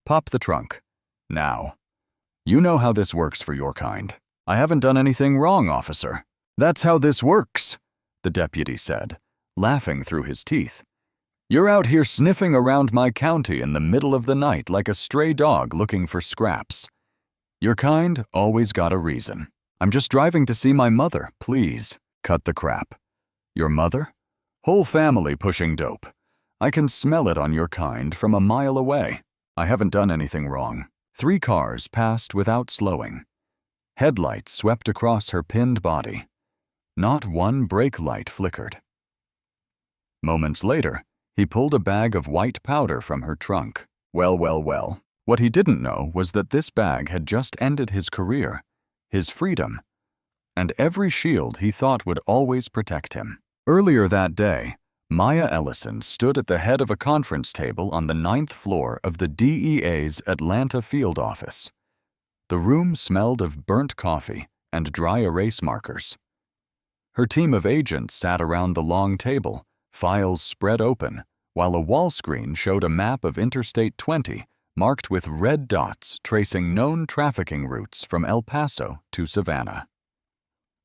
Pop the trunk. Now. You know how this works for your kind. I haven't done anything wrong, officer. That's how this works, the deputy said, laughing through his teeth. You're out here sniffing around my county in the middle of the night like a stray dog looking for scraps. Your kind always got a reason. I'm just driving to see my mother, please. Cut the crap. Your mother? Whole family pushing dope. I can smell it on your kind from a mile away. I haven't done anything wrong. 3 cars passed without slowing. Headlights swept across her pinned body. Not one brake light flickered. Moments later, he pulled a bag of white powder from her trunk. Well. What he didn't know was that this bag had just ended his career, his freedom, and every shield he thought would always protect him. Earlier that day, Maya Ellison stood at the head of a conference table on the 9th floor of the DEA's Atlanta field office. The room smelled of burnt coffee and dry erase markers. Her team of agents sat around the long table, files spread open, while a wall screen showed a map of Interstate 20 marked with red dots tracing known trafficking routes from El Paso to Savannah.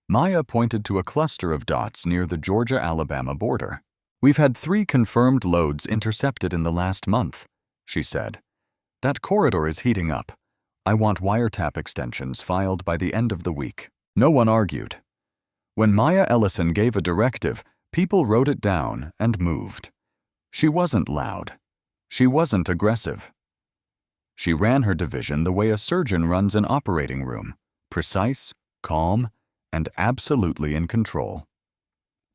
Maya pointed to a cluster of dots near the Georgia-Alabama border. We've had 3 confirmed loads intercepted in the last month, she said. That corridor is heating up. I want wiretap extensions filed by the end of the week. No one argued. When Maya Ellison gave a directive, people wrote it down and moved. She wasn't loud. She wasn't aggressive. She ran her division the way a surgeon runs an operating room, precise, calm, and absolutely in control.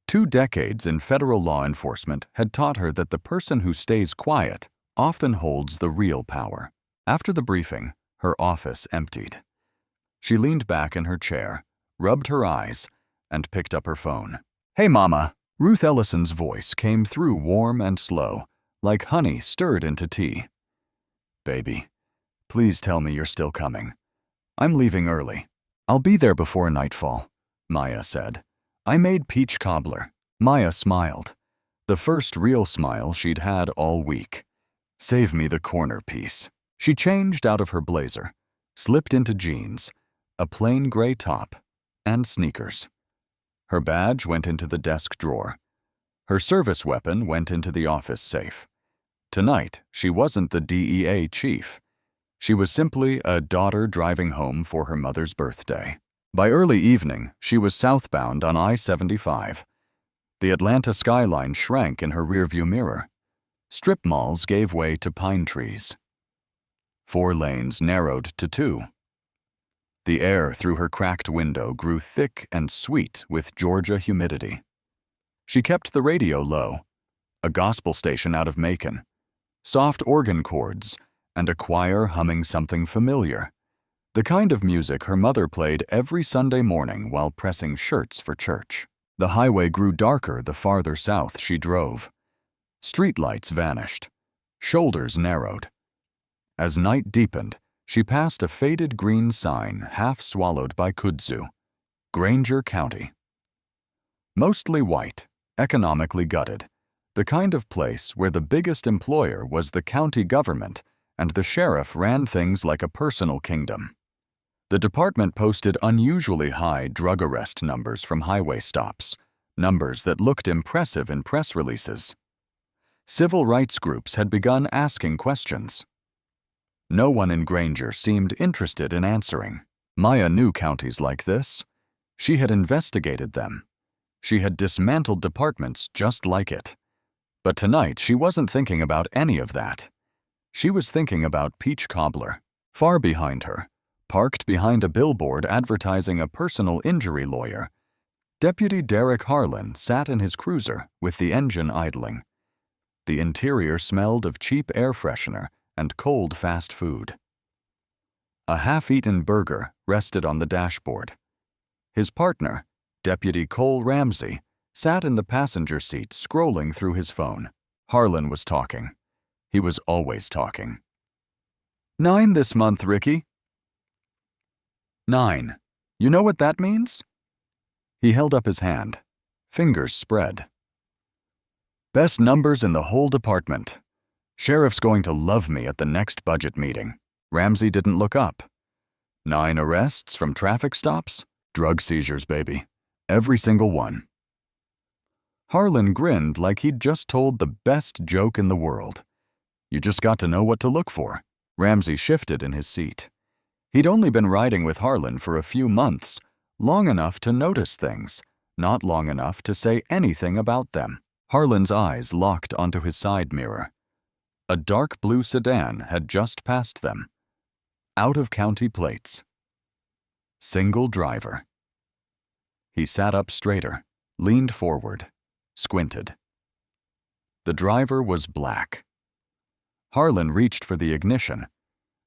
2 decades in federal law enforcement had taught her that the person who stays quiet often holds the real power. After the briefing, her office emptied. She leaned back in her chair, rubbed her eyes, and picked up her phone. Hey, Mama. Ruth Ellison's voice came through warm and slow, like honey stirred into tea. Baby, please tell me you're still coming. I'm leaving early. I'll be there before nightfall, Maya said. I made peach cobbler. Maya smiled. The first real smile she'd had all week. Save me the corner piece. She changed out of her blazer, slipped into jeans, a plain gray top, and sneakers. Her badge went into the desk drawer. Her service weapon went into the office safe. Tonight, she wasn't the DEA chief. She was simply a daughter driving home for her mother's birthday. By early evening, she was southbound on I-75. The Atlanta skyline shrank in her rearview mirror. Strip malls gave way to pine trees. 4 lanes narrowed to 2. The air through her cracked window grew thick and sweet with Georgia humidity. She kept the radio low, a gospel station out of Macon, soft organ chords, and a choir humming something familiar, the kind of music her mother played every Sunday morning while pressing shirts for church. The highway grew darker the farther south she drove. Streetlights vanished. Shoulders narrowed. As night deepened, she passed a faded green sign half swallowed by kudzu. Granger County. Mostly white, economically gutted, the kind of place where the biggest employer was the county government and the sheriff ran things like a personal kingdom. The department posted unusually high drug arrest numbers from highway stops, numbers that looked impressive in press releases. Civil rights groups had begun asking questions. No one in Granger seemed interested in answering. Maya knew counties like this. She had investigated them. She had dismantled departments just like it. But tonight she wasn't thinking about any of that. She was thinking about peach cobbler. Far behind her, parked behind a billboard advertising a personal injury lawyer, Deputy Derek Harlan sat in his cruiser with the engine idling. The interior smelled of cheap air freshener and cold fast food. A half-eaten burger rested on the dashboard. His partner, Deputy Cole Ramsey, sat in the passenger seat scrolling through his phone. Harlan was talking. He was always talking. 9 this month, Ricky. 9. You know what that means? He held up his hand. Fingers spread. Best numbers in the whole department. Sheriff's going to love me at the next budget meeting. Ramsey didn't look up. 9 arrests from traffic stops? Drug seizures, baby. Every single one. Harlan grinned like he'd just told the best joke in the world. You just got to know what to look for. Ramsey shifted in his seat. He'd only been riding with Harlan for a few months, long enough to notice things, not long enough to say anything about them. Harlan's eyes locked onto his side mirror. A dark blue sedan had just passed them. Out-of-county plates. Single driver. He sat up straighter, leaned forward, squinted. The driver was black. Harlan reached for the ignition.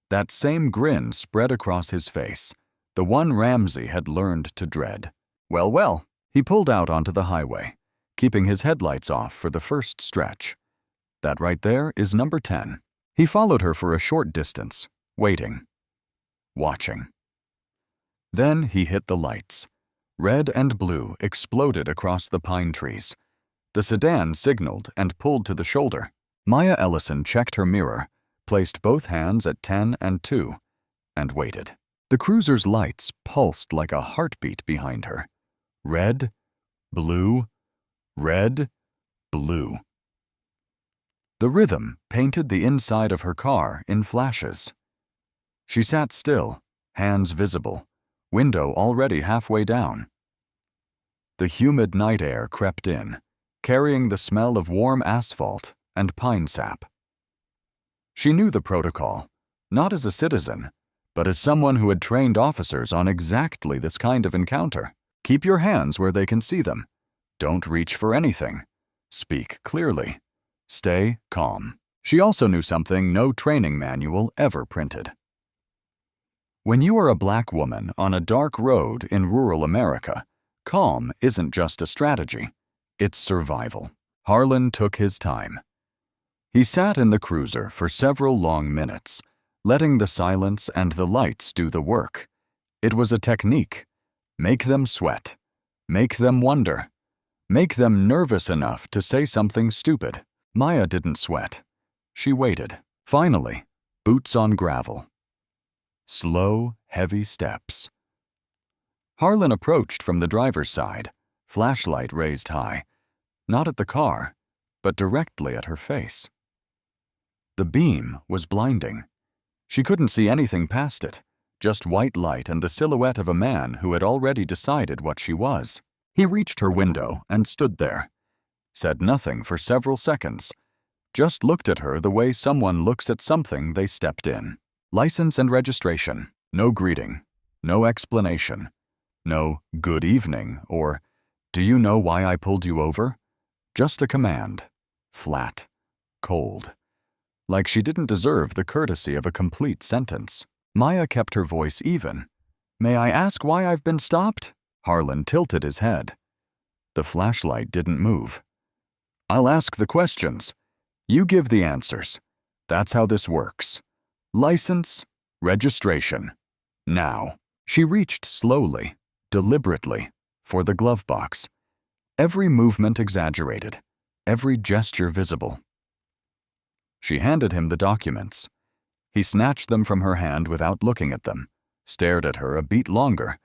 That same grin spread across his face, the one Ramsey had learned to dread. Well, well, he pulled out onto the highway, keeping his headlights off for the first stretch. That right there is number 10. He followed her for a short distance, waiting, watching. Then he hit the lights. Red and blue exploded across the pine trees. The sedan signaled and pulled to the shoulder. Maya Ellison checked her mirror, placed both hands at 10 and 2, and waited. The cruiser's lights pulsed like a heartbeat behind her. Red, blue, red, blue. The rhythm painted the inside of her car in flashes. She sat still, hands visible, window already halfway down. The humid night air crept in, carrying the smell of warm asphalt and pine sap. She knew the protocol, not as a citizen, but as someone who had trained officers on exactly this kind of encounter. Keep your hands where they can see them. Don't reach for anything. Speak clearly. Stay calm. She also knew something no training manual ever printed. When you are a black woman on a dark road in rural America, calm isn't just a strategy, it's survival. Harlan took his time. He sat in the cruiser for several long minutes, letting the silence and the lights do the work. It was a technique. Make them sweat. Make them wonder. Make them nervous enough to say something stupid. Maya didn't sweat. She waited. Finally, boots on gravel. Slow, heavy steps. Harlan approached from the driver's side, flashlight raised high, not at the car, but directly at her face. The beam was blinding. She couldn't see anything past it, just white light and the silhouette of a man who had already decided what she was. He reached her window and stood there, said nothing for several seconds, just looked at her the way someone looks at something they stepped in. License and registration, no greeting, no explanation, no good evening or do you know why I pulled you over? Just a command, flat, cold. Like she didn't deserve the courtesy of a complete sentence. Maya kept her voice even. May I ask why I've been stopped? Harlan tilted his head. The flashlight didn't move. I'll ask the questions. You give the answers. That's how this works. License, registration. Now. She reached slowly, deliberately, for the glove box. Every movement exaggerated, every gesture visible. She handed him the documents. He snatched them from her hand without looking at them, stared at her a beat longer,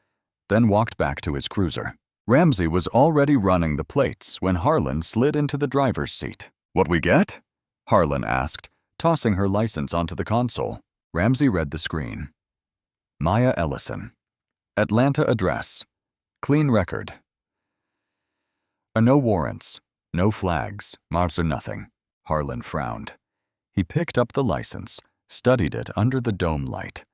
then walked back to his cruiser. Ramsey was already running the plates when Harlan slid into the driver's seat. What we get? Harlan asked, tossing her license onto the console. Ramsey read the screen. Maya Ellison. Atlanta address. Clean record. No warrants, no flags, marks or nothing. Harlan frowned. He picked up the license, studied it under the dome light,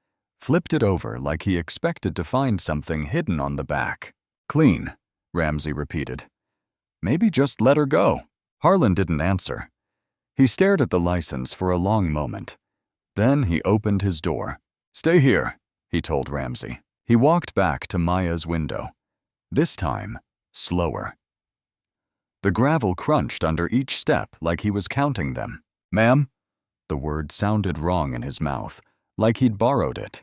flipped it over like he expected to find something hidden on the back. Clean, Ramsey repeated. Maybe just let her go. Harlan didn't answer. He stared at the license for a long moment. Then he opened his door. Stay here, he told Ramsey. He walked back to Maya's window. This time, slower. The gravel crunched under each step like he was counting them. Ma'am? The word sounded wrong in his mouth, like he'd borrowed it.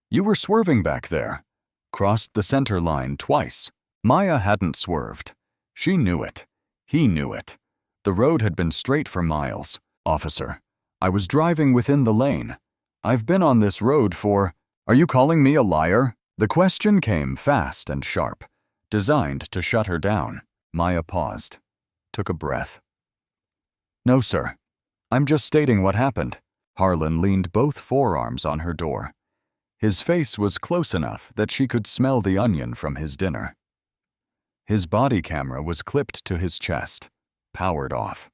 You were swerving back there. Crossed the center line twice. Maya hadn't swerved. She knew it. He knew it. The road had been straight for miles. Officer, I was driving within the lane. I've been on this road for— Are you calling me a liar? The question came fast and sharp, designed to shut her down. Maya paused, took a breath. No, sir. I'm just stating what happened. Harlan leaned both forearms on her door. His face was close enough that she could smell the onion from his dinner. His body camera was clipped to his chest, powered off.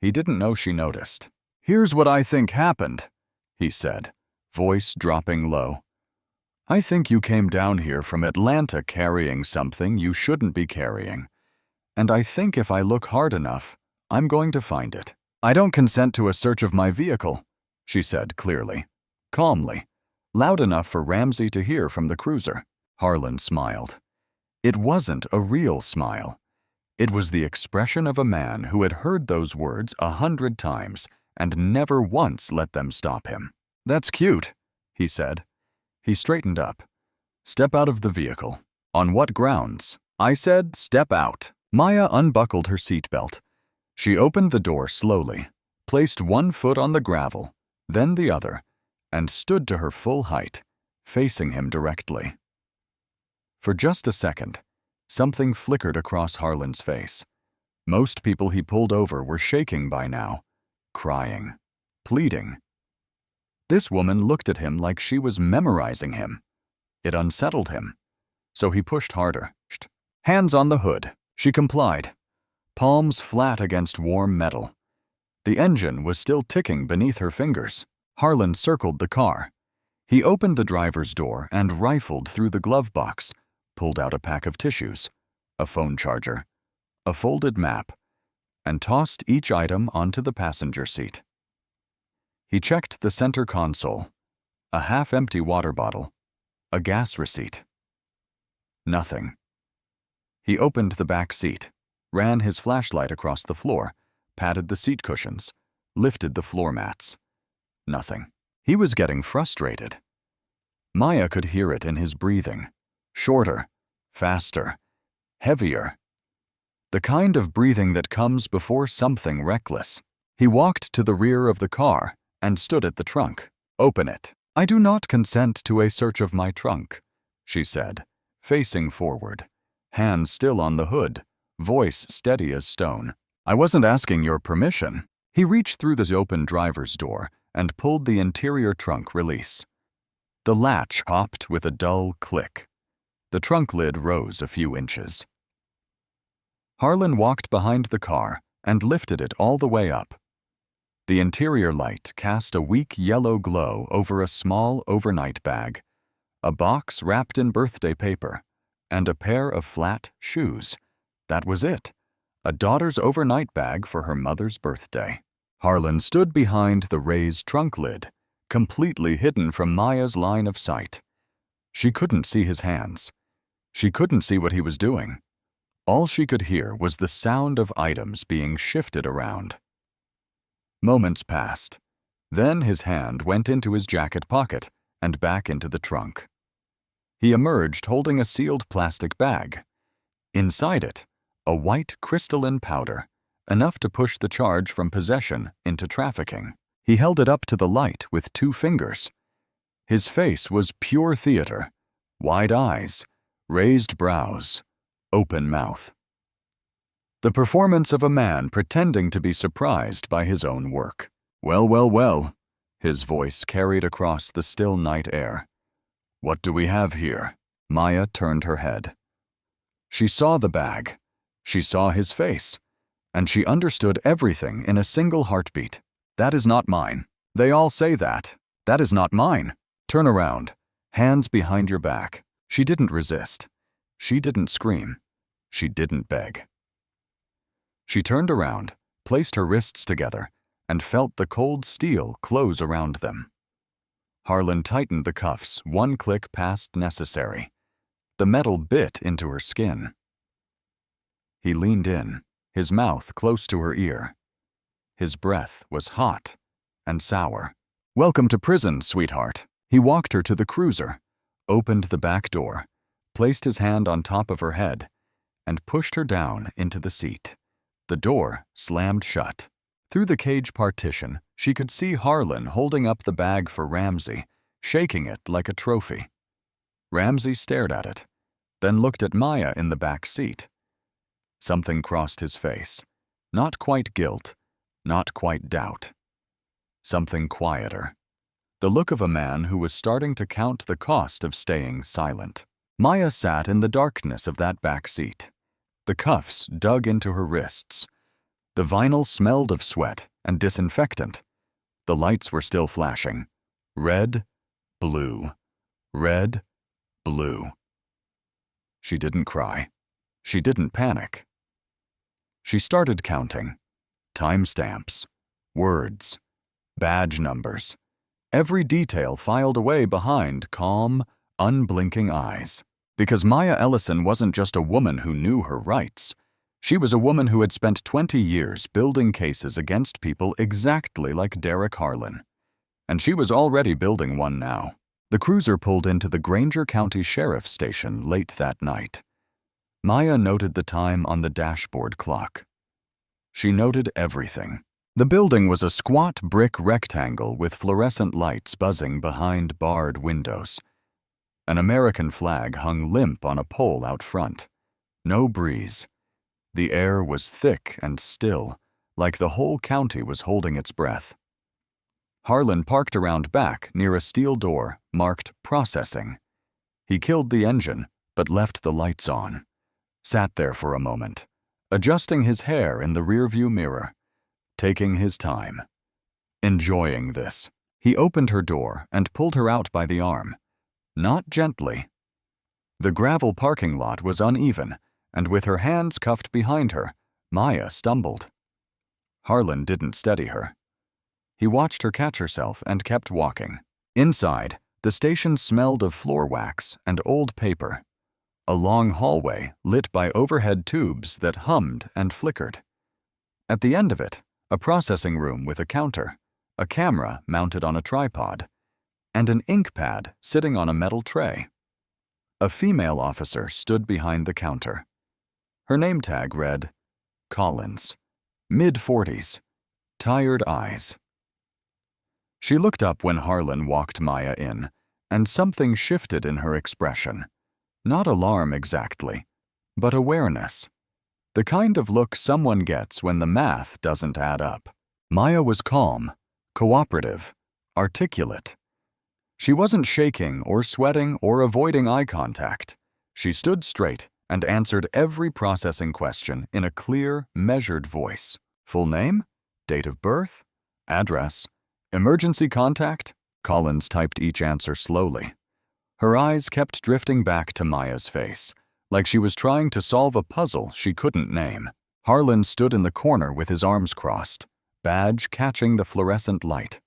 He didn't know she noticed. Here's what I think happened, he said, voice dropping low. I think you came down here from Atlanta carrying something you shouldn't be carrying. And I think if I look hard enough, I'm going to find it. I don't consent to a search of my vehicle, she said clearly, calmly, loud enough for Ramsey to hear from the cruiser. Harlan smiled. It wasn't a real smile. It was the expression of a man who had heard those words 100 times and never once let them stop him. That's cute, he said. He straightened up. Step out of the vehicle. On what grounds? I said, step out. Maya unbuckled her seatbelt. She opened the door slowly, placed one foot on the gravel, then the other, and stood to her full height, facing him directly. For just a second, something flickered across Harlan's face. Most people he pulled over were shaking by now, crying, pleading. This woman looked at him like she was memorizing him. It unsettled him, so he pushed harder. Hands on the hood. She complied, palms flat against warm metal. The engine was still ticking beneath her fingers. Harlan circled the car. He opened the driver's door and rifled through the glove box, pulled out a pack of tissues, a phone charger, a folded map, and tossed each item onto the passenger seat. He checked the center console, a half-empty water bottle, a gas receipt. Nothing. He opened the back seat, ran his flashlight across the floor, patted the seat cushions, lifted the floor mats. Nothing. He was getting frustrated. Maya could hear it in his breathing. Shorter, faster, heavier. The kind of breathing that comes before something reckless. He walked to the rear of the car and stood at the trunk. Open it. I do not consent to a search of my trunk, she said, facing forward, hands still on the hood, voice steady as stone. I wasn't asking your permission. He reached through the open driver's door and pulled the interior trunk release. The latch popped with a dull click. The trunk lid rose a few inches. Harlan walked behind the car and lifted it all the way up. The interior light cast a weak yellow glow over a small overnight bag, a box wrapped in birthday paper, and a pair of flat shoes. That was it. A daughter's overnight bag for her mother's birthday. Harlan stood behind the raised trunk lid, completely hidden from Maya's line of sight. She couldn't see his hands. She couldn't see what he was doing. All she could hear was the sound of items being shifted around. Moments passed. Then his hand went into his jacket pocket and back into the trunk. He emerged holding a sealed plastic bag. Inside it, a white crystalline powder, enough to push the charge from possession into trafficking. He held it up to the light with 2 fingers. His face was pure theater, wide eyes, raised brows, open mouth. The performance of a man pretending to be surprised by his own work. Well, well, well, his voice carried across the still night air. What do we have here? Maya turned her head. She saw the bag. She saw his face. And she understood everything in a single heartbeat. That is not mine. They all say that. That is not mine. Turn around. Hands behind your back. She didn't resist. She didn't scream. She didn't beg. She turned around, placed her wrists together, and felt the cold steel close around them. Harlan tightened the cuffs 1 click past necessary. The metal bit into her skin. He leaned in, his mouth close to her ear. His breath was hot and sour. Welcome to prison, sweetheart. He walked her to the cruiser, opened the back door, placed his hand on top of her head, and pushed her down into the seat. The door slammed shut. Through the cage partition, she could see Harlan holding up the bag for Ramsey, shaking it like a trophy. Ramsey stared at it, then looked at Maya in the back seat. Something crossed his face. Not quite guilt, not quite doubt. Something quieter. The look of a man who was starting to count the cost of staying silent. Maya sat in the darkness of that back seat. The cuffs dug into her wrists. The vinyl smelled of sweat and disinfectant. The lights were still flashing. Red, blue, red, blue. She didn't cry. She didn't panic. She started counting. Timestamps, words, badge numbers. Every detail filed away behind calm, unblinking eyes. Because Maya Ellison wasn't just a woman who knew her rights. She was a woman who had spent 20 years building cases against people exactly like Derek Harlan. And she was already building one now. The cruiser pulled into the Granger County Sheriff's Station late that night. Maya noted the time on the dashboard clock. She noted everything. The building was a squat brick rectangle with fluorescent lights buzzing behind barred windows. An American flag hung limp on a pole out front. No breeze. The air was thick and still, like the whole county was holding its breath. Harlan parked around back near a steel door marked Processing. He killed the engine, but left the lights on. Sat there for a moment, adjusting his hair in the rearview mirror, taking his time, enjoying this. He opened her door and pulled her out by the arm. Not gently. The gravel parking lot was uneven, and with her hands cuffed behind her, Maya stumbled. Harlan didn't steady her. He watched her catch herself and kept walking. Inside, the station smelled of floor wax and old paper. A long hallway lit by overhead tubes that hummed and flickered. At the end of it, a processing room with a counter, a camera mounted on a tripod, and an ink pad sitting on a metal tray. A female officer stood behind the counter. Her name tag read, Collins, mid-40s, tired eyes. She looked up when Harlan walked Maya in, and something shifted in her expression. Not alarm exactly, but awareness. The kind of look someone gets when the math doesn't add up. Maya was calm, cooperative, articulate. She wasn't shaking or sweating or avoiding eye contact. She stood straight and answered every processing question in a clear, measured voice. Full name? Date of birth? Address? Emergency contact? Collins typed each answer slowly. Her eyes kept drifting back to Maya's face, like she was trying to solve a puzzle she couldn't name. Harlan stood in the corner with his arms crossed, badge catching the fluorescent light.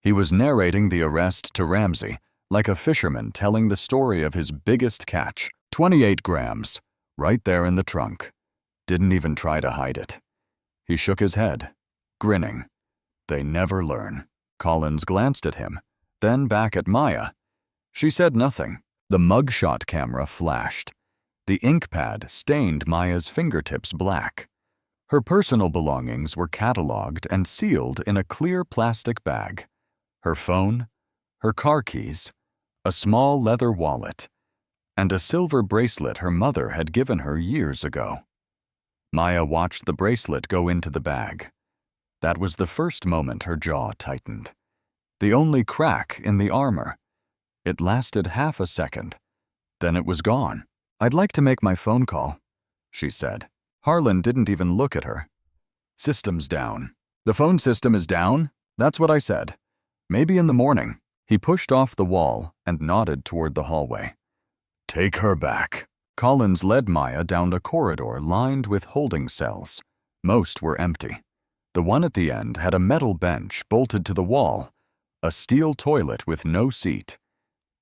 He was narrating the arrest to Ramsey, like a fisherman telling the story of his biggest catch, 28 grams, right there in the trunk. Didn't even try to hide it. He shook his head, grinning. They never learn. Collins glanced at him, then back at Maya. She said nothing. The mugshot camera flashed. The ink pad stained Maya's fingertips black. Her personal belongings were cataloged and sealed in a clear plastic bag. Her phone, her car keys, a small leather wallet, and a silver bracelet her mother had given her years ago. Maya watched the bracelet go into the bag. That was the first moment her jaw tightened. The only crack in the armor. It lasted half a second. Then it was gone. I'd like to make my phone call, she said. Harlan didn't even look at her. System's down. The phone system is down? That's what I said. Maybe in the morning. He pushed off the wall and nodded toward the hallway. Take her back. Collins led Maya down a corridor lined with holding cells. Most were empty. The one at the end had a metal bench bolted to the wall, a steel toilet with no seat,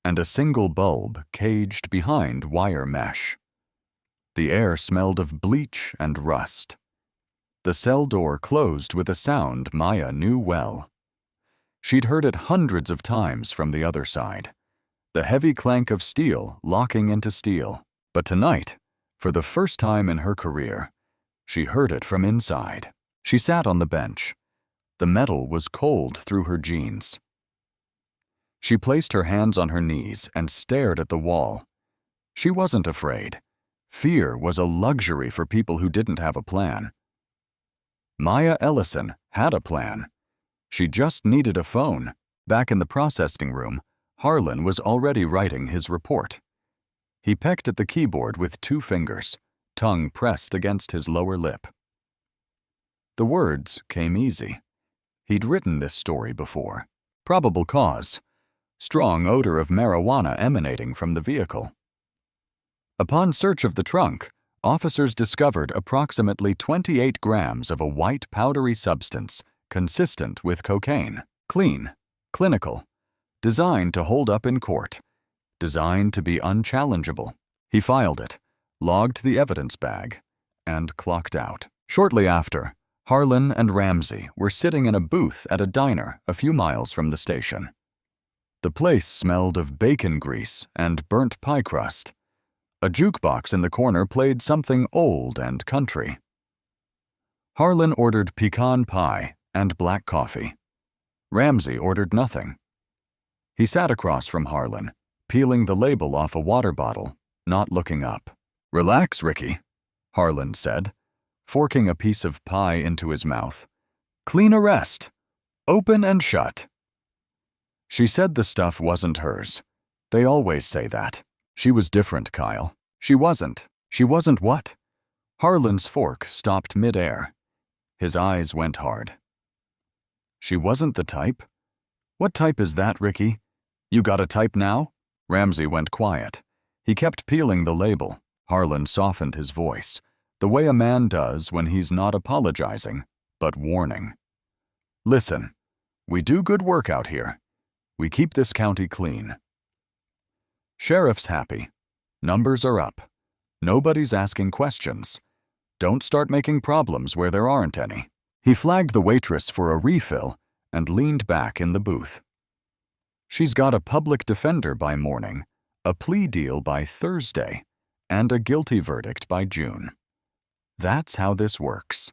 and a single bulb caged behind wire mesh. The air smelled of bleach and rust. The cell door closed with a sound Maya knew well. She'd heard it hundreds of times from the other side, the heavy clank of steel locking into steel. But tonight, for the first time in her career, she heard it from inside. She sat on the bench. The metal was cold through her jeans. She placed her hands on her knees and stared at the wall. She wasn't afraid. Fear was a luxury for people who didn't have a plan. Maya Ellison had a plan. She just needed a phone. Back in the processing room, Harlan was already writing his report. He pecked at the keyboard with 2 fingers, tongue pressed against his lower lip. The words came easy. He'd written this story before. Probable cause. Strong odor of marijuana emanating from the vehicle. Upon search of the trunk, officers discovered approximately 28 grams of a white powdery substance consistent with cocaine. Clean, clinical, designed to hold up in court, designed to be unchallengeable. He filed it, logged the evidence bag, and clocked out. Shortly after, Harlan and Ramsey were sitting in a booth at a diner a few miles from the station. The place smelled of bacon grease and burnt pie crust. A jukebox in the corner played something old and country. Harlan ordered pecan pie and black coffee. Ramsey ordered nothing. He sat across from Harlan, peeling the label off a water bottle, not looking up. "Relax, Ricky," Harlan said, forking a piece of pie into his mouth. "Clean arrest. Open and shut." She said the stuff wasn't hers. They always say that. She was different, Kyle. She wasn't. She wasn't what? Harlan's fork stopped midair. His eyes went hard. She wasn't the type? What type is that, Ricky? You got a type now? Ramsey went quiet. He kept peeling the label. Harlan softened his voice, the way a man does when he's not apologizing, but warning. "Listen, we do good work out here. We keep this county clean. Sheriff's happy. Numbers are up. Nobody's asking questions. Don't start making problems where there aren't any." He flagged the waitress for a refill and leaned back in the booth. "She's got a public defender by morning, a plea deal by Thursday, and a guilty verdict by June. That's how this works.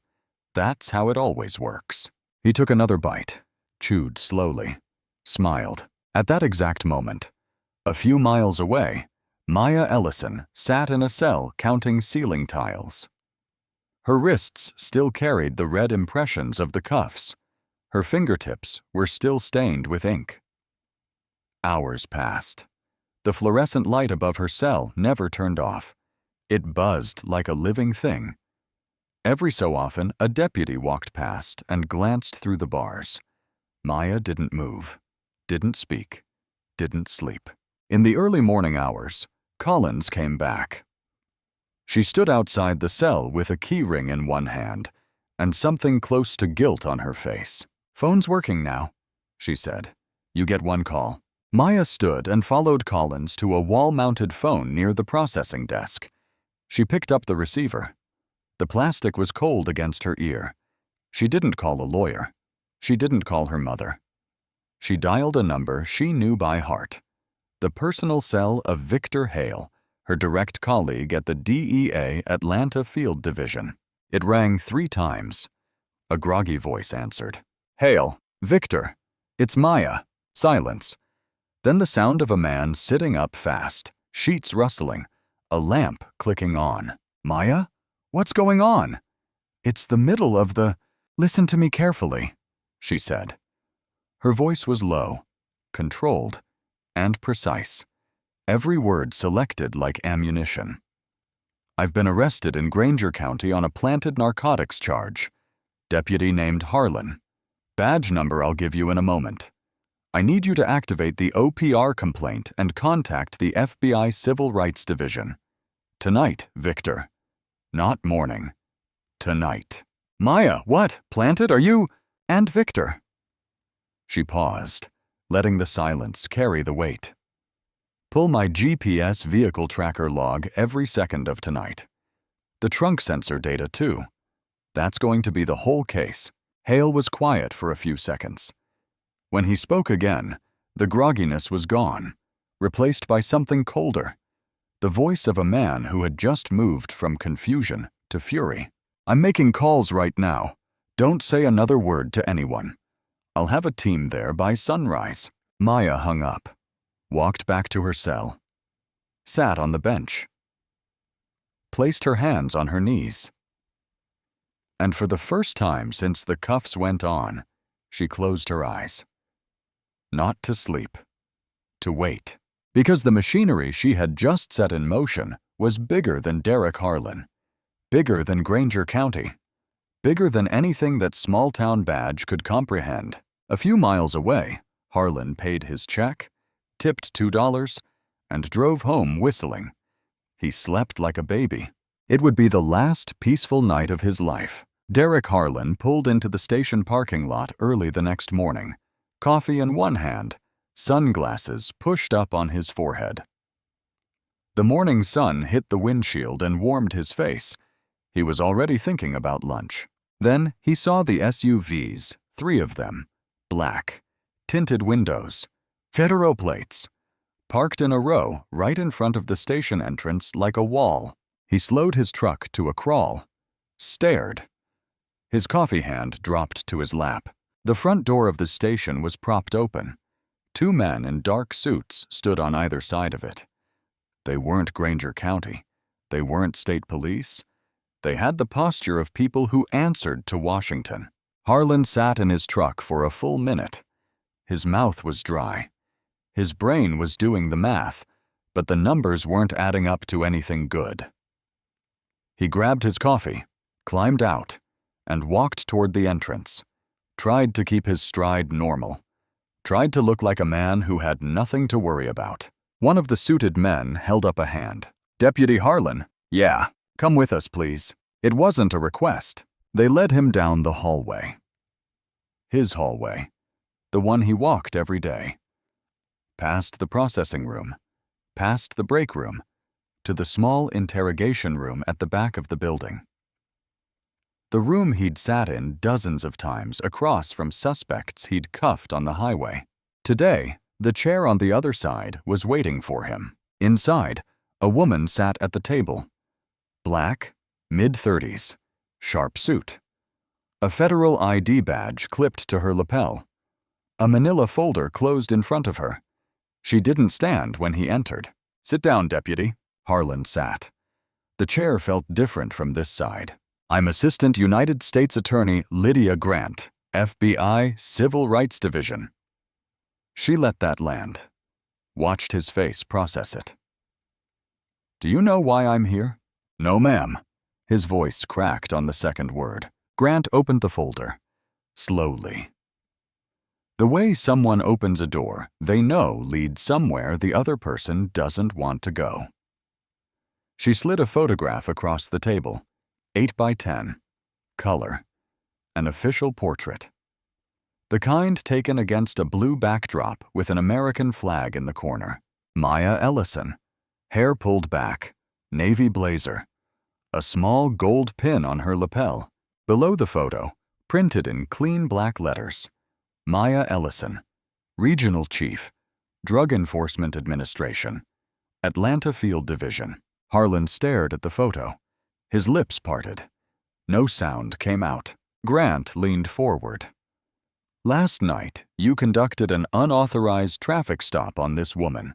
That's how it always works." He took another bite, chewed slowly, smiled. At that exact moment, a few miles away, Maya Ellison sat in a cell counting ceiling tiles. Her wrists still carried the red impressions of the cuffs. Her fingertips were still stained with ink. Hours passed. The fluorescent light above her cell never turned off. It buzzed like a living thing. Every so often, a deputy walked past and glanced through the bars. Maya didn't move, didn't speak, didn't sleep. In the early morning hours, Collins came back. She stood outside the cell with a key ring in one hand and something close to guilt on her face. "Phone's working now," she said. "You get one call." Maya stood and followed Collins to a wall-mounted phone near the processing desk. She picked up the receiver. The plastic was cold against her ear. She didn't call a lawyer. She didn't call her mother. She dialed a number she knew by heart. The personal cell of Victor Hale, her direct colleague at the DEA Atlanta Field Division. It rang 3 times. A groggy voice answered. "Hale, Victor, it's Maya." Silence. Then the sound of a man sitting up fast, sheets rustling, a lamp clicking on. "Maya? What's going on?" "It's the middle of the—" "Listen to me carefully," she said. Her voice was low, controlled, and precise. Every word selected like ammunition. "I've been arrested in Granger County on a planted narcotics charge. Deputy named Harlan. Badge number I'll give you in a moment. I need you to activate the OPR complaint and contact the FBI Civil Rights Division. Tonight, Victor. Not morning. Tonight." "Maya, what? Planted? Are you—" "And Victor." She paused, letting the silence carry the weight. "Pull my GPS vehicle tracker log every second of tonight. The trunk sensor data, too. That's going to be the whole case." Hale was quiet for a few seconds. When he spoke again, the grogginess was gone, replaced by something colder. The voice of a man who had just moved from confusion to fury. "I'm making calls right now. Don't say another word to anyone. I'll have a team there by sunrise." Maya hung up, walked back to her cell, sat on the bench, placed her hands on her knees. And for the first time since the cuffs went on, she closed her eyes. Not to sleep, to wait. Because the machinery she had just set in motion was bigger than Derek Harlan, bigger than Granger County, bigger than anything that small-town Badge could comprehend. A few miles away, Harlan paid his check, tipped $2, and drove home whistling. He slept like a baby. It would be the last peaceful night of his life. Derek Harlan pulled into the station parking lot early the next morning, coffee in one hand, sunglasses pushed up on his forehead. The morning sun hit the windshield and warmed his face. He was already thinking about lunch. Then he saw the SUVs, 3 of them, black, tinted windows, Federal plates, parked in a row right in front of the station entrance like a wall. He slowed his truck to a crawl, stared. His coffee hand dropped to his lap. The front door of the station was propped open. 2 men in dark suits stood on either side of it. They weren't Granger County. They weren't state police. They had the posture of people who answered to Washington. Harlan sat in his truck for a full minute. His mouth was dry. His brain was doing the math, but the numbers weren't adding up to anything good. He grabbed his coffee, climbed out, and walked toward the entrance. Tried to keep his stride normal. Tried to look like a man who had nothing to worry about. One of the suited men held up a hand. "Deputy Harlan, yeah, come with us, please." It wasn't a request. They led him down the hallway. His hallway, the one he walked every day. Past the processing room, past the break room, to the small interrogation room at the back of the building. The room he'd sat in dozens of times across from suspects he'd cuffed on the highway. Today, the chair on the other side was waiting for him. Inside, a woman sat at the table. Black, mid-30s, sharp suit. A federal ID badge clipped to her lapel. A manila folder closed in front of her. She didn't stand when he entered. "Sit down, deputy." Harlan sat. The chair felt different from this side. "I'm Assistant United States Attorney Lydia Grant, FBI Civil Rights Division." She let that land. Watched his face process it. "Do you know why I'm here?" "No, ma'am." His voice cracked on the second word. Grant opened the folder. Slowly. The way someone opens a door they know leads somewhere the other person doesn't want to go. She slid a photograph across the table. 8 by 10. Color. An official portrait. The kind taken against a blue backdrop with an American flag in the corner. Maya Ellison. Hair pulled back. Navy blazer. A small gold pin on her lapel. Below the photo, printed in clean black letters. Maya Ellison. Regional Chief. Drug Enforcement Administration. Atlanta Field Division. Harlan stared at the photo. His lips parted. No sound came out. Grant leaned forward. "Last night, you conducted an unauthorized traffic stop on this woman.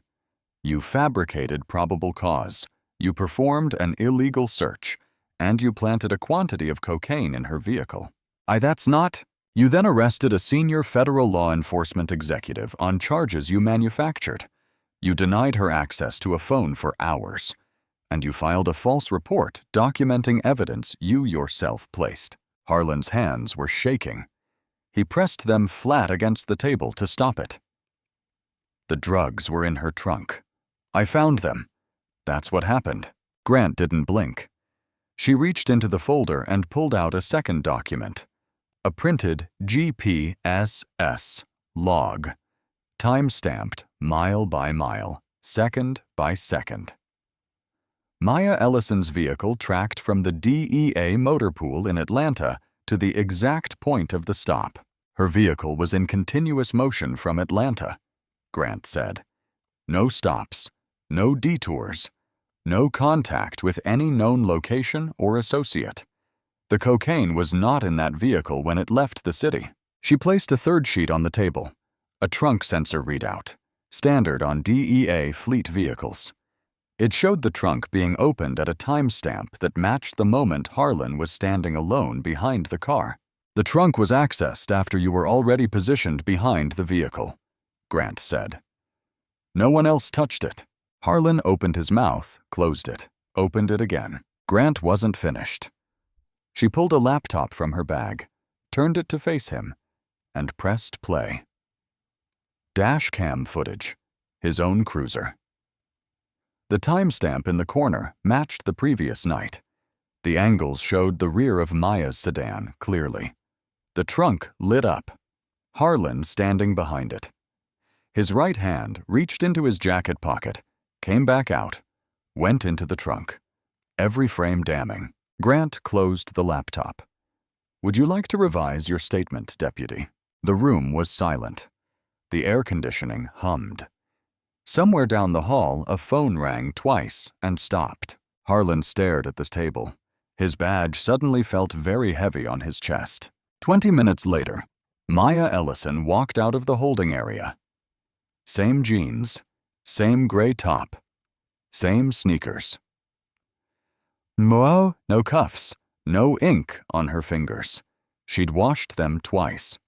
You fabricated probable cause. You performed an illegal search, and you planted a quantity of cocaine in her vehicle. That's not. You then arrested a senior federal law enforcement executive on charges you manufactured. You denied her access to a phone for hours. And you filed a false report documenting evidence you yourself placed." Harlan's hands were shaking. He pressed them flat against the table to stop it. "The drugs were in her trunk. I found them. That's what happened." Grant didn't blink. She reached into the folder and pulled out a second document. A printed GPSS log. Time-stamped mile by mile, second by second. Maya Ellison's vehicle tracked from the DEA motor pool in Atlanta to the exact point of the stop. Her vehicle was in continuous motion from Atlanta, Grant said. No stops, no detours, no contact with any known location or associate. The cocaine was not in that vehicle when it left the city. She placed a third sheet on the table, a trunk sensor readout, standard on DEA fleet vehicles. It showed the trunk being opened at a timestamp that matched the moment Harlan was standing alone behind the car. The trunk was accessed after you were already positioned behind the vehicle, Grant said. No one else touched it. Harlan opened his mouth, closed it, opened it again. Grant wasn't finished. She pulled a laptop from her bag, turned it to face him, and pressed play. Dash cam footage, his own cruiser. The timestamp in the corner matched the previous night. The angles showed the rear of Maya's sedan clearly. The trunk lit up, Harlan standing behind it. His right hand reached into his jacket pocket, came back out, went into the trunk. Every frame damning. Grant closed the laptop. Would you like to revise your statement, Deputy? The room was silent. The air conditioning hummed. Somewhere down the hall, a phone rang twice and stopped. Harlan stared at the table. His badge suddenly felt very heavy on his chest. 20 minutes later, Maya Ellison walked out of the holding area. Same jeans, same gray top, same sneakers. No cuffs, no ink on her fingers. She'd washed them twice.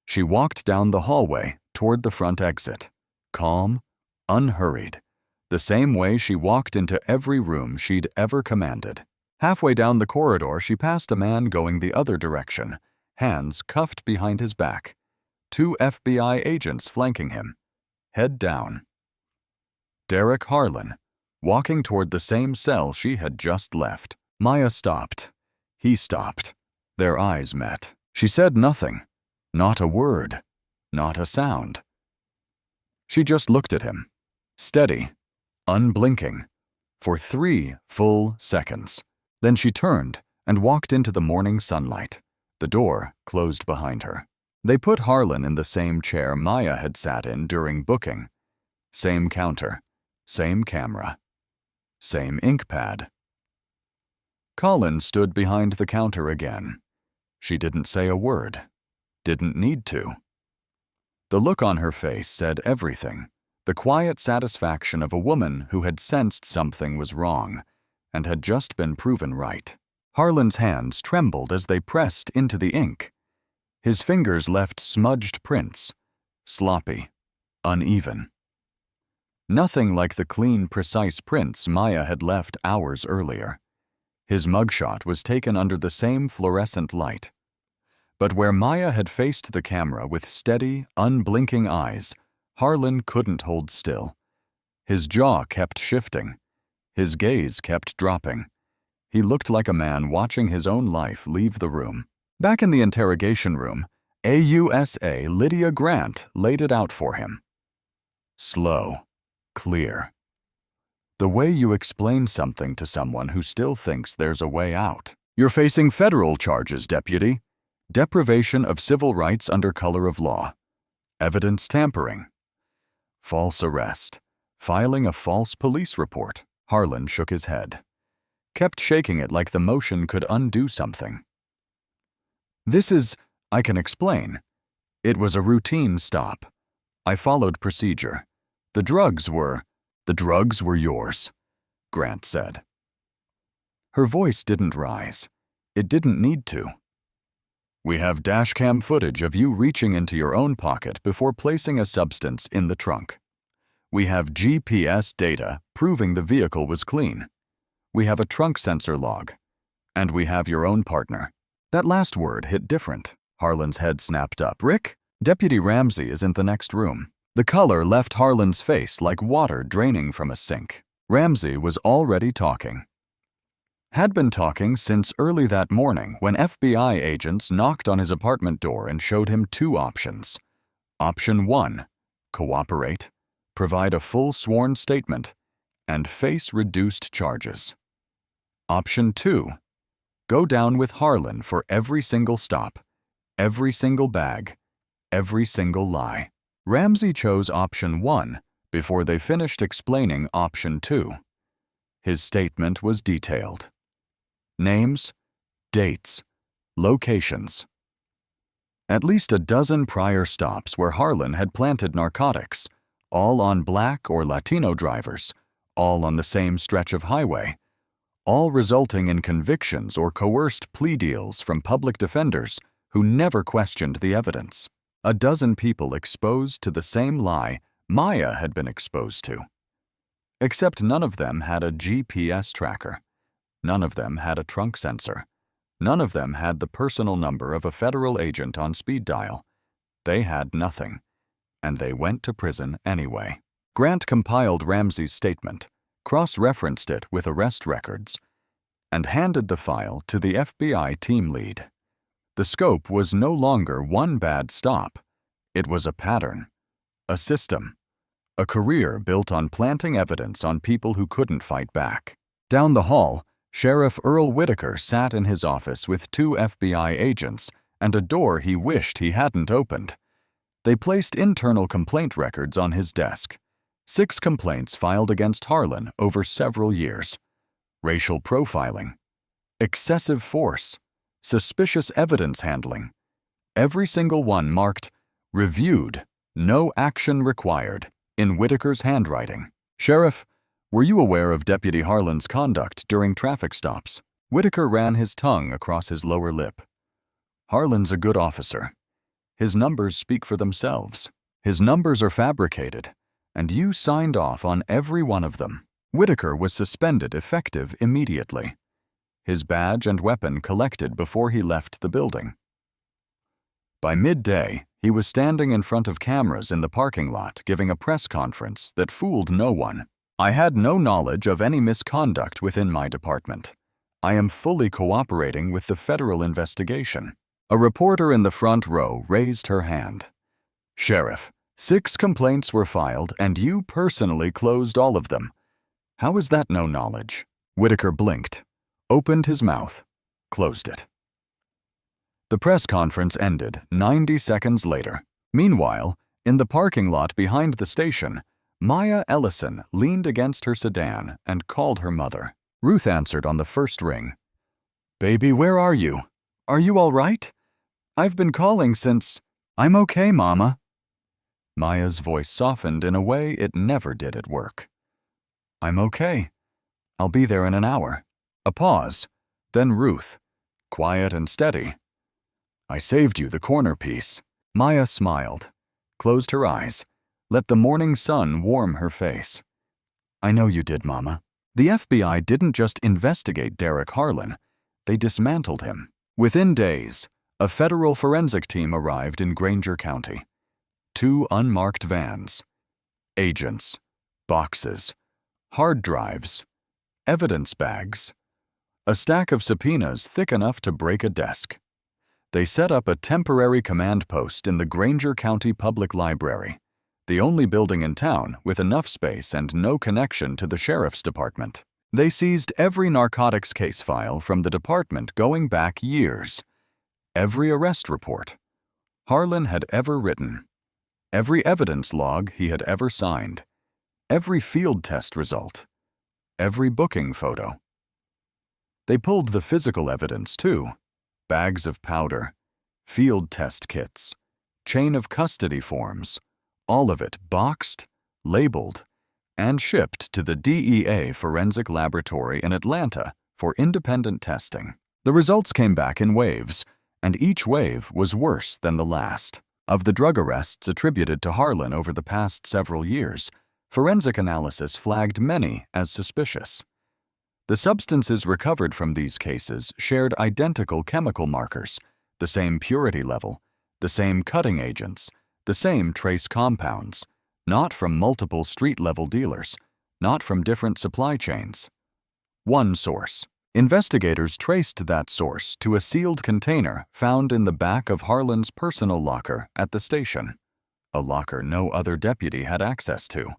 She walked down the hallway toward the front exit, calm, unhurried, the same way she walked into every room she'd ever commanded. Halfway down the corridor, she passed a man going the other direction, hands cuffed behind his back. 2 FBI agents flanking him, head down. Derek Harlan, walking toward the same cell she had just left. Maya stopped. He stopped. Their eyes met. She said nothing, not a word, not a sound. She just looked at him, steady, unblinking, for 3 full seconds. Then she turned and walked into the morning sunlight. The door closed behind her. They put Harlan in the same chair Maya had sat in during booking. Same counter, same camera, same ink pad. Colin stood behind the counter again. She didn't say a word, didn't need to. The look on her face said everything, the quiet satisfaction of a woman who had sensed something was wrong and had just been proven right. Harlan's hands trembled as they pressed into the ink. His fingers left smudged prints, sloppy, uneven. Nothing like the clean, precise prints Maya had left hours earlier. His mugshot was taken under the same fluorescent light. But where Maya had faced the camera with steady, unblinking eyes, Harlan couldn't hold still. His jaw kept shifting. His gaze kept dropping. He looked like a man watching his own life leave the room. Back in the interrogation room, AUSA Lydia Grant laid it out for him. Slow, clear. The way you explain something to someone who still thinks there's a way out. You're facing federal charges, Deputy. Deprivation of civil rights under color of law. Evidence tampering. False arrest. Filing a false police report. Harlan shook his head. Kept shaking it like the motion could undo something. I can explain. It was a routine stop. I followed procedure. The drugs were yours, Grant said. Her voice didn't rise. It didn't need to. We have dashcam footage of you reaching into your own pocket before placing a substance in the trunk. We have GPS data proving the vehicle was clean. We have a trunk sensor log. And we have your own partner. That last word hit different. Harlan's head snapped up. Rick? Deputy Ramsey is in the next room. The color left Harlan's face like water draining from a sink. Ramsey was already talking. Had been talking since early that morning when FBI agents knocked on his apartment door and showed him 2 options. Option 1, cooperate, provide a full sworn statement, and face reduced charges. Option 2, go down with Harlan for every single stop, every single bag, every single lie. Ramsey chose option 1 before they finished explaining option 2. His statement was detailed. Names, dates, locations. At least a dozen prior stops where Harlan had planted narcotics, all on Black or Latino drivers, all on the same stretch of highway, all resulting in convictions or coerced plea deals from public defenders who never questioned the evidence. A dozen people exposed to the same lie Maya had been exposed to. Except none of them had a GPS tracker. None of them had a trunk sensor. None of them had the personal number of a federal agent on speed dial. They had nothing, and they went to prison anyway. Grant compiled Ramsey's statement, cross-referenced it with arrest records, and handed the file to the FBI team lead. The scope was no longer one bad stop. It was a pattern, a system, a career built on planting evidence on people who couldn't fight back. Down the hall, Sheriff Earl Whitaker sat in his office with 2 FBI agents and a door he wished he hadn't opened. They placed internal complaint records on his desk. 6 complaints filed against Harlan over several years. Racial profiling, excessive force, suspicious evidence handling. Every single one marked, "Reviewed, no action required," in Whitaker's handwriting. "Sheriff, were you aware of Deputy Harlan's conduct during traffic stops?" Whitaker ran his tongue across his lower lip. "Harlan's a good officer. His numbers speak for themselves. His numbers are fabricated, and you signed off on every one of them." Whitaker was suspended effective immediately. His badge and weapon collected before he left the building. By midday, he was standing in front of cameras in the parking lot giving a press conference that fooled no one. "I had no knowledge of any misconduct within my department. I am fully cooperating with the federal investigation." A reporter in the front row raised her hand. "Sheriff, 6 complaints were filed and you personally closed all of them. How is that no knowledge?" Whitaker blinked, opened his mouth, closed it. The press conference ended 90 seconds later. Meanwhile, in the parking lot behind the station, Maya Ellison leaned against her sedan and called her mother. Ruth answered on the first ring. "Baby, where are you? Are you all right? I've been calling since—" "I'm okay, Mama." Maya's voice softened in a way it never did at work. "I'm okay. I'll be there in an hour." A pause, then Ruth, quiet and steady. "I saved you the corner piece." Maya smiled, closed her eyes, let the morning sun warm her face. "I know you did, Mama." The FBI didn't just investigate Derek Harlan, they dismantled him. Within days, a federal forensic team arrived in Granger County. 2 unmarked vans, agents, boxes, hard drives, evidence bags, a stack of subpoenas thick enough to break a desk. They set up a temporary command post in the Granger County Public Library, the only building in town with enough space and no connection to the sheriff's department. They seized every narcotics case file from the department going back years, every arrest report Harlan had ever written, every evidence log he had ever signed, every field test result, every booking photo. They pulled the physical evidence too: bags of powder, field test kits, chain of custody forms, all of it boxed, labeled, and shipped to the DEA Forensic Laboratory in Atlanta for independent testing. The results came back in waves, and each wave was worse than the last. Of the drug arrests attributed to Harlan over the past several years, forensic analysis flagged many as suspicious. The substances recovered from these cases shared identical chemical markers, the same purity level, the same cutting agents, the same trace compounds, not from multiple street-level dealers, not from different supply chains. One source. Investigators traced that source to a sealed container found in the back of Harlan's personal locker at the station, a locker no other deputy had access to,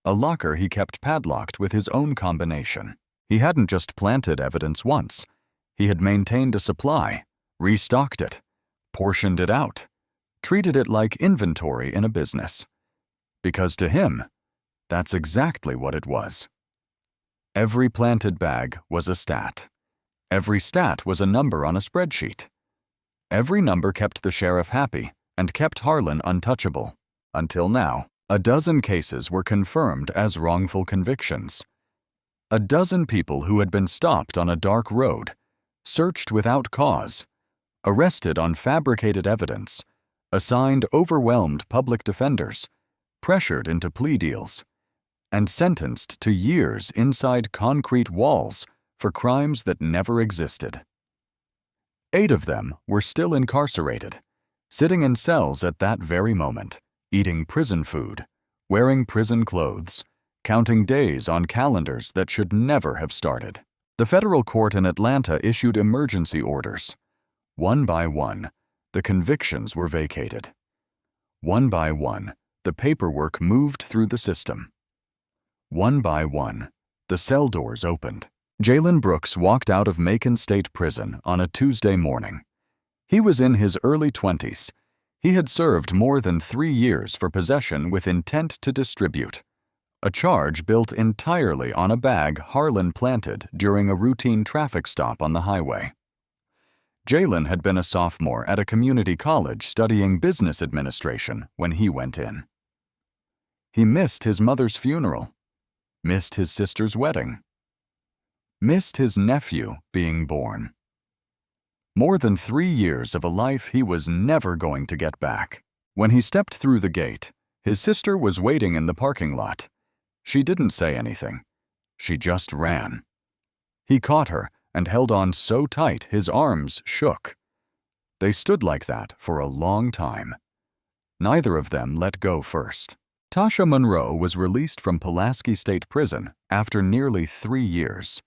a locker he kept padlocked with his own combination. He hadn't just planted evidence once. He had maintained a supply, restocked it, portioned it out, treated it like inventory in a business. Because to him, that's exactly what it was. Every planted bag was a stat. Every stat was a number on a spreadsheet. Every number kept the sheriff happy and kept Harlan untouchable. Until now, a dozen cases were confirmed as wrongful convictions. A dozen people who had been stopped on a dark road, searched without cause, arrested on fabricated evidence, assigned overwhelmed public defenders, pressured into plea deals, and sentenced to years inside concrete walls for crimes that never existed. 8 of them were still incarcerated, sitting in cells at that very moment, eating prison food, wearing prison clothes, counting days on calendars that should never have started. The federal court in Atlanta issued emergency orders. One by one, the convictions were vacated. One by one, the paperwork moved through the system. One by one, the cell doors opened. Jalen Brooks walked out of Macon State Prison on a Tuesday morning. He was in his early 20s. He had served more than 3 years for possession with intent to distribute, a charge built entirely on a bag Harlan planted during a routine traffic stop on the highway. Jalen had been a sophomore at a community college studying business administration when he went in. He missed his mother's funeral, missed his sister's wedding, missed his nephew being born. More than 3 years of a life he was never going to get back. When he stepped through the gate, his sister was waiting in the parking lot. She didn't say anything. She just ran. He caught her and held on so tight his arms shook. They stood like that for a long time. Neither of them let go first. Tasha Monroe was released from Pulaski State Prison after nearly 3 years.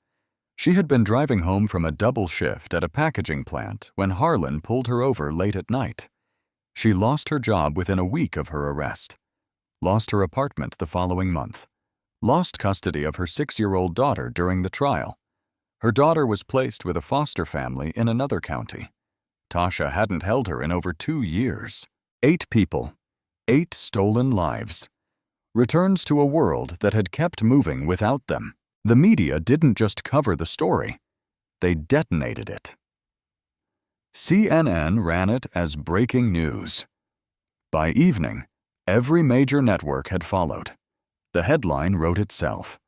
She had been driving home from a double shift at a packaging plant when Harlan pulled her over late at night. She lost her job within a week of her arrest, lost her apartment the following month, lost custody of her 6-year-old daughter during the trial. Her daughter was placed with a foster family in another county. Tasha hadn't held her in over 2 years. 8 people, 8 stolen lives. Returns to a world that had kept moving without them. The media didn't just cover the story, they detonated it. CNN ran it as breaking news. By evening, every major network had followed. The headline wrote itself.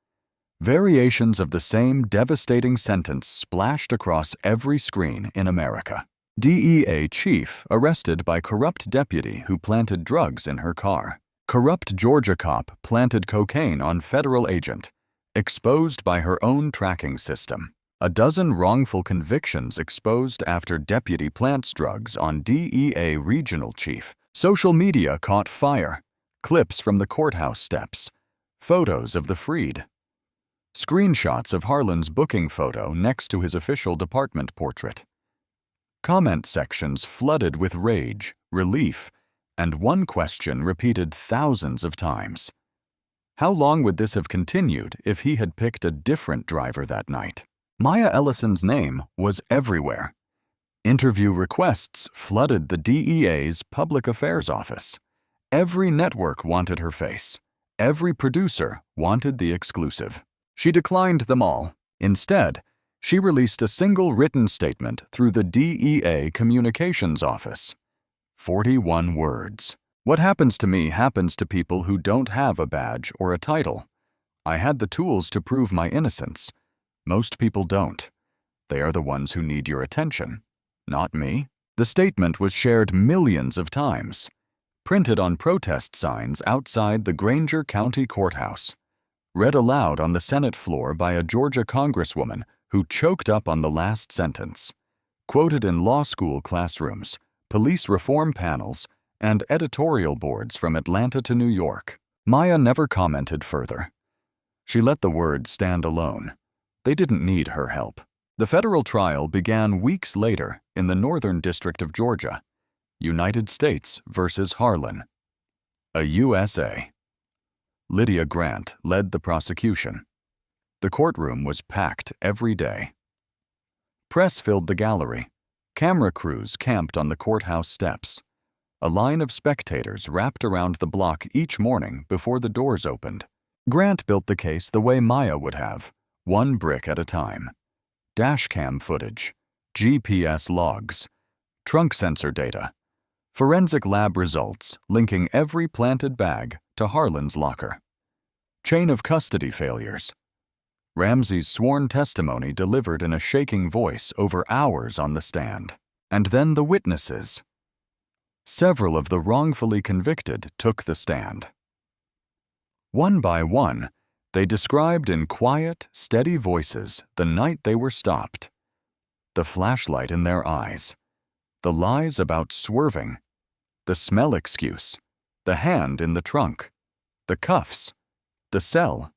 Variations of the same devastating sentence splashed across every screen in America. DEA chief arrested by corrupt deputy who planted drugs in her car. Corrupt Georgia cop planted cocaine on federal agent, exposed by her own tracking system. A dozen wrongful convictions exposed after deputy plants drugs on DEA regional chief. Social media caught fire. Clips from the courthouse steps. Photos of the freed. Screenshots of Harlan's booking photo next to his official department portrait. Comment sections flooded with rage, relief, and one question repeated thousands of times. How long would this have continued if he had picked a different driver that night? Maya Ellison's name was everywhere. Interview requests flooded the DEA's public affairs office. Every network wanted her face. Every producer wanted the exclusive. She declined them all. Instead, she released a single written statement through the DEA communications office. 41 words. What happens to me happens to people who don't have a badge or a title. I had the tools to prove my innocence. Most people don't. They are the ones who need your attention, not me. The statement was shared millions of times, printed on protest signs outside the Granger County Courthouse, read aloud on the Senate floor by a Georgia congresswoman who choked up on the last sentence, quoted in law school classrooms, police reform panels, and editorial boards from Atlanta to New York. Maya never commented further. She let the words stand alone. They didn't need her help. The federal trial began weeks later in the Northern District of Georgia. United States versus Harlan. A USA. Lydia Grant led the prosecution. The courtroom was packed every day. Press filled the gallery. Camera crews camped on the courthouse steps. A line of spectators wrapped around the block each morning before the doors opened. Grant built the case the way Maya would have, one brick at a time. dashcam footage, GPS logs, trunk sensor data, forensic lab results linking every planted bag to Harlan's locker. Chain of custody failures. Ramsey's sworn testimony delivered in a shaking voice over hours on the stand. And then the witnesses. Several of the wrongfully convicted took the stand. One by one, they described in quiet, steady voices the night they were stopped. The flashlight in their eyes, the lies about swerving, the smell excuse, the hand in the trunk, the cuffs, the cell,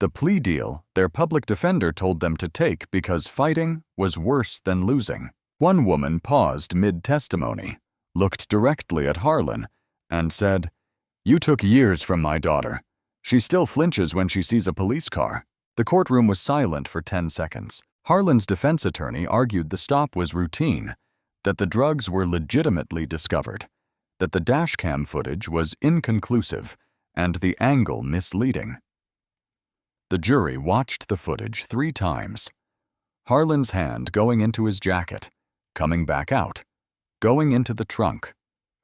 the plea deal their public defender told them to take because fighting was worse than losing. One woman paused mid-testimony, looked directly at Harlan, and said, "You took years from my daughter. She still flinches when she sees a police car." The courtroom was silent for 10 seconds. Harlan's defense attorney argued the stop was routine, that the drugs were legitimately discovered, that the dashcam footage was inconclusive, and the angle misleading. The jury watched the footage 3 times. Harlan's hand going into his jacket, coming back out, going into the trunk,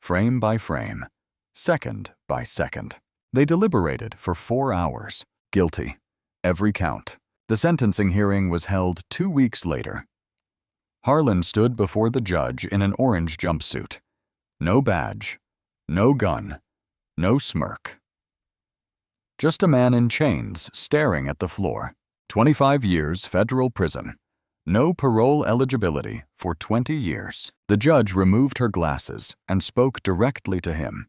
frame by frame, second by second. They deliberated for 4 hours. Guilty. Every count. The sentencing hearing was held 2 weeks later. Harlan stood before the judge in an orange jumpsuit. No badge, no gun, no smirk. Just a man in chains staring at the floor. 25 years federal prison. No parole eligibility for 20 years. The judge removed her glasses and spoke directly to him.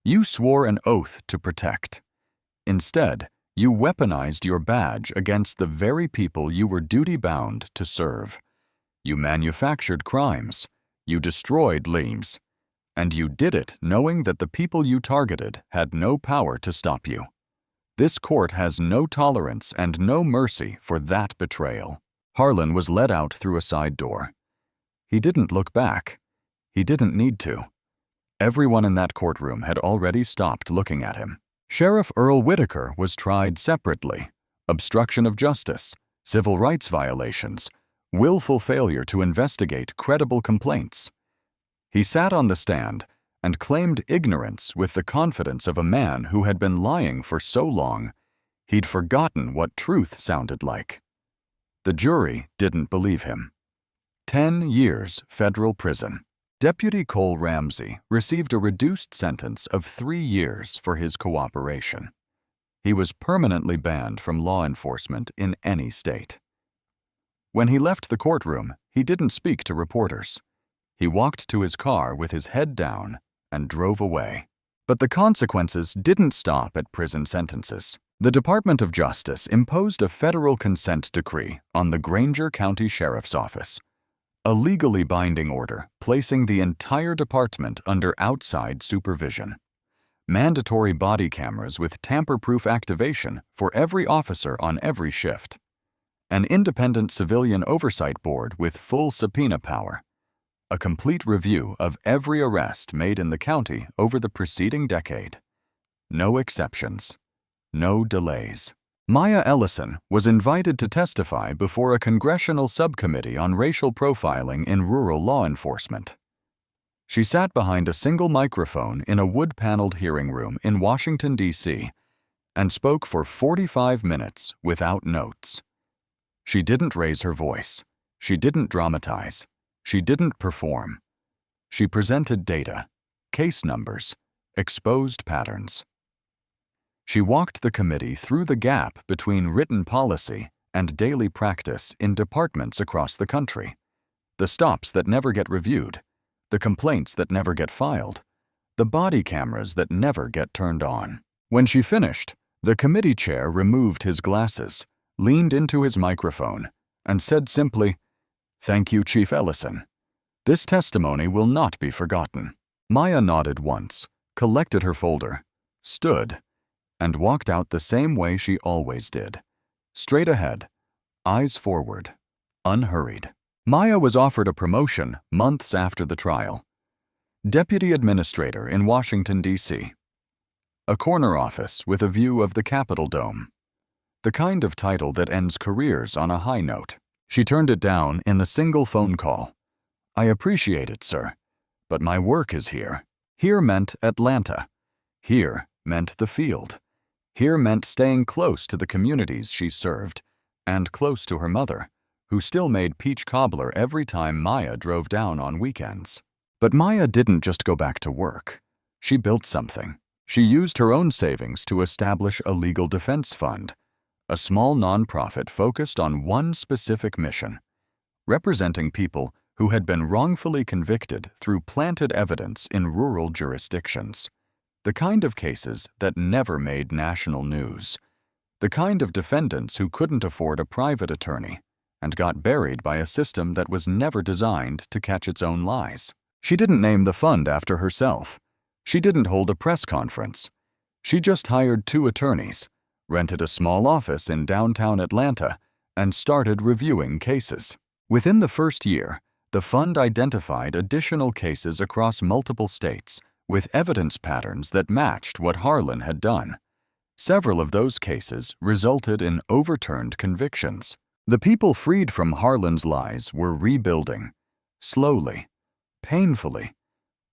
You swore an oath to protect. Instead, you weaponized your badge against the very people you were duty-bound to serve. You manufactured crimes. You destroyed lives. And you did it knowing that the people you targeted had no power to stop you. This court has no tolerance and no mercy for that betrayal. Harlan was led out through a side door. He didn't look back. He didn't need to. Everyone in that courtroom had already stopped looking at him. Sheriff Earl Whitaker was tried separately. Obstruction of justice, civil rights violations, willful failure to investigate credible complaints. He sat on the stand and claimed ignorance with the confidence of a man who had been lying for so long, he'd forgotten what truth sounded like. The jury didn't believe him. 10 years federal prison. Deputy Cole Ramsey received a reduced sentence of 3 years for his cooperation. He was permanently banned from law enforcement in any state. When he left the courtroom, he didn't speak to reporters. He walked to his car with his head down and drove away. But the consequences didn't stop at prison sentences. The Department of Justice imposed a federal consent decree on the Granger County Sheriff's Office, a legally binding order placing the entire department under outside supervision. Mandatory body cameras with tamper-proof activation for every officer on every shift. An independent civilian oversight board with full subpoena power. A complete review of every arrest made in the county over the preceding decade. No exceptions. No delays. Maya Ellison was invited to testify before a congressional subcommittee on racial profiling in rural law enforcement. She sat behind a single microphone in a wood-paneled hearing room in Washington, D.C., and spoke for 45 minutes without notes. She didn't raise her voice. She didn't dramatize. She didn't perform. She presented data, case numbers, exposed patterns. She walked the committee through the gap between written policy and daily practice in departments across the country, the stops that never get reviewed, the complaints that never get filed, the body cameras that never get turned on. When she finished, the committee chair removed his glasses, leaned into his microphone, and said simply, "Thank you, Chief Ellison. This testimony will not be forgotten." Maya nodded once, collected her folder, stood, and walked out the same way she always did. Straight ahead, eyes forward, unhurried. Maya was offered a promotion months after the trial. Deputy Administrator in Washington, D.C. A corner office with a view of the Capitol Dome. The kind of title that ends careers on a high note. She turned it down in a single phone call. "I appreciate it, sir, but my work is here." Here meant Atlanta. Here meant the field. Here meant staying close to the communities she served, and close to her mother, who still made peach cobbler every time Maya drove down on weekends. But Maya didn't just go back to work. She built something. She used her own savings to establish a legal defense fund, a small nonprofit focused on one specific mission: representing people who had been wrongfully convicted through planted evidence in rural jurisdictions. The kind of cases that never made national news. The kind of defendants who couldn't afford a private attorney and got buried by a system that was never designed to catch its own lies. She didn't name the fund after herself. She didn't hold a press conference. She just hired 2 attorneys, rented a small office in downtown Atlanta, and started reviewing cases. Within the first year, the fund identified additional cases across multiple states with evidence patterns that matched what Harlan had done. Several of those cases resulted in overturned convictions. The people freed from Harlan's lies were rebuilding, slowly, painfully,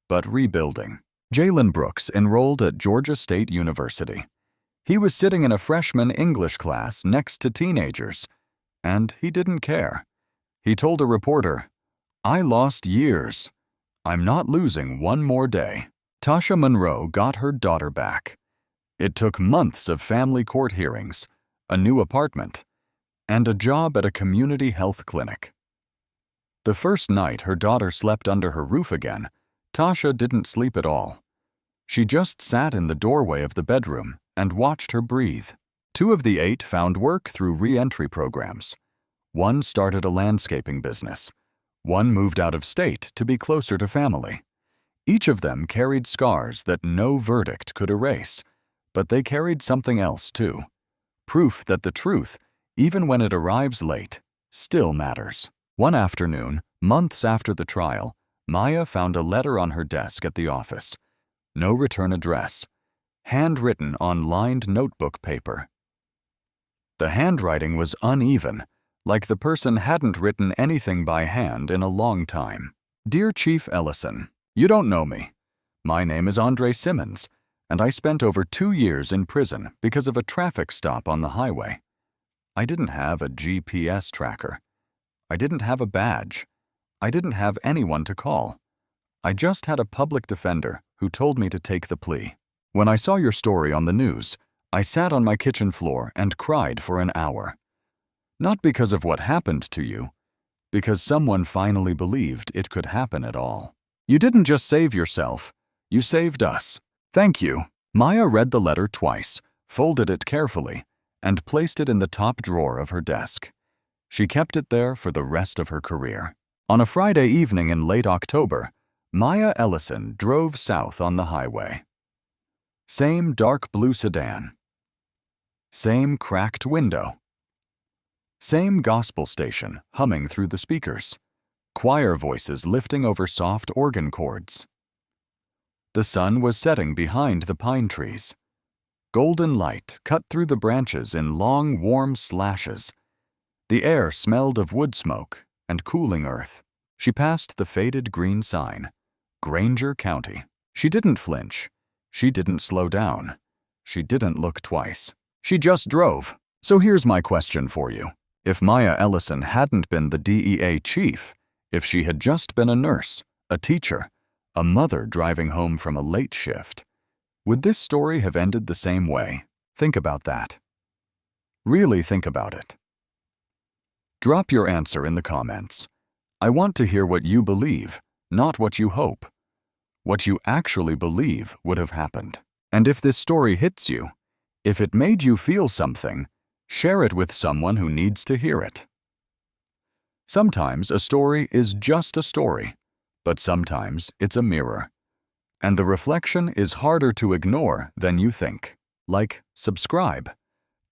but rebuilding. Jalen Brooks enrolled at Georgia State University. He was sitting in a freshman English class next to teenagers, and he didn't care. He told a reporter, "I lost years. I'm not losing one more day." Tasha Monroe got her daughter back. It took months of family court hearings, a new apartment, and a job at a community health clinic. The first night her daughter slept under her roof again, Tasha didn't sleep at all. She just sat in the doorway of the bedroom and watched her breathe. 2 of the 8 found work through re-entry programs. 1 started a landscaping business. 1 moved out of state to be closer to family. Each of them carried scars that no verdict could erase, but they carried something else too. Proof that the truth, even when it arrives late, still matters. One afternoon, months after the trial, Maya found a letter on her desk at the office. No return address. Handwritten on lined notebook paper. The handwriting was uneven, like the person hadn't written anything by hand in a long time. "Dear Chief Ellison, you don't know me. My name is Andre Simmons, and I spent over 2 years in prison because of a traffic stop on the highway. I didn't have a GPS tracker. I didn't have a badge. I didn't have anyone to call. I just had a public defender who told me to take the plea. When I saw your story on the news, I sat on my kitchen floor and cried for an hour. Not because of what happened to you, because someone finally believed it could happen at all. You didn't just save yourself, you saved us. Thank you." Maya read the letter twice, folded it carefully, and placed it in the top drawer of her desk. She kept it there for the rest of her career. On a Friday evening in late October, Maya Ellison drove south on the highway. Same dark blue sedan. Same cracked window. Same gospel station humming through the speakers. Choir voices lifting over soft organ chords. The sun was setting behind the pine trees. Golden light cut through the branches in long, warm slashes. The air smelled of wood smoke and cooling earth. She passed the faded green sign, Granger County. She didn't flinch. She didn't slow down. She didn't look twice. She just drove. So here's my question for you. If Maya Ellison hadn't been the DEA chief, if she had just been a nurse, a teacher, a mother driving home from a late shift, would this story have ended the same way? Think about that. Really think about it. Drop your answer in the comments. I want to hear what you believe, not what you hope. What you actually believe would have happened. And if this story hits you, if it made you feel something, share it with someone who needs to hear it. Sometimes a story is just a story, but sometimes it's a mirror. And the reflection is harder to ignore than you think. Like, subscribe,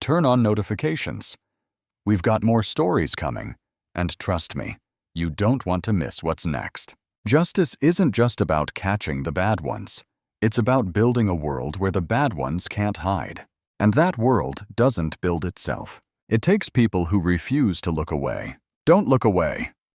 turn on notifications. We've got more stories coming, and trust me, you don't want to miss what's next. Justice isn't just about catching the bad ones. It's about building a world where the bad ones can't hide. And that world doesn't build itself. It takes people who refuse to look away, Don't look away.